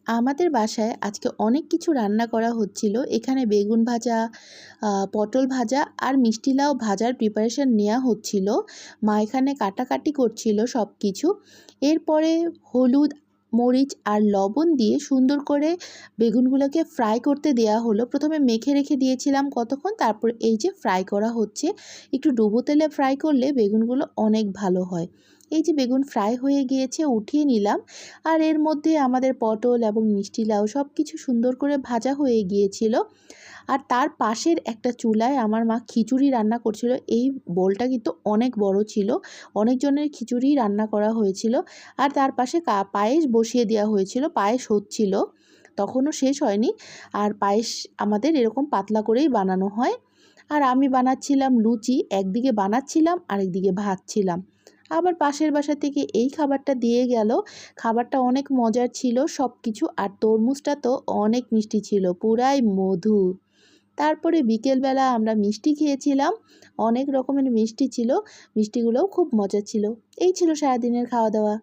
আমাদের বাসায় আজকে অনেক কিছু রান্না করা হচ্ছিল। এখানে বেগুন ভাজা, পটল ভাজা আর মিষ্টি লাউ ভাজার প্রিপারেশন নেওয়া হচ্ছিল। মা এখানে কাটাকাটি করছিল সব কিছু। এরপরে হলুদ, মরিচ আর লবণ দিয়ে সুন্দর করে বেগুনগুলোকে ফ্রাই করতে দেওয়া হলো। প্রথমে মেখে রেখে দিয়েছিলাম কতক্ষণ, তারপর এই যে ফ্রাই করা হচ্ছে। একটু ডুবো তেলে ফ্রাই করলে বেগুনগুলো অনেক ভালো হয়। এই যে বেগুন ফ্রাই হয়ে গিয়েছে, উঠিয়ে নিলাম। আর এর মধ্যে আমাদের পটল এবং মিষ্টি লাউ সব কিছু সুন্দর করে ভাজা হয়ে গিয়েছিল। আর তার পাশের একটা চুলায় আমার মা খিচুড়ি রান্না করছিল। এই বোলটা কিন্তু অনেক বড় ছিল, অনেকজনের খিচুড়ি রান্না করা হয়েছিল। আর তার পাশে পায়েস বসিয়ে দেওয়া হয়েছিল, পায়েস হচ্ছিল, তখনও শেষ হয়নি। আর পায়েস আমাদের এরকম পাতলা করেই বানানো হয়। আর আমি বানাচ্ছিলাম লুচি, একদিকে বানাচ্ছিলাম আরেকদিকে ভাজছিলাম। আবার পাশের বাসা থেকে এই খাবারটা দিয়ে গেল। খাবারটা অনেক মজার ছিল সব কিছু, আর তরমুজটা তো অনেক মিষ্টি ছিল, পুরাই মধু। তারপরে বিকেলবেলা আমরা মিষ্টি খেয়েছিলাম, অনেক রকমের মিষ্টি ছিল, মিষ্টিগুলোও খুব মজা ছিল। এই ছিল সারাদিনের খাওয়া দাওয়া।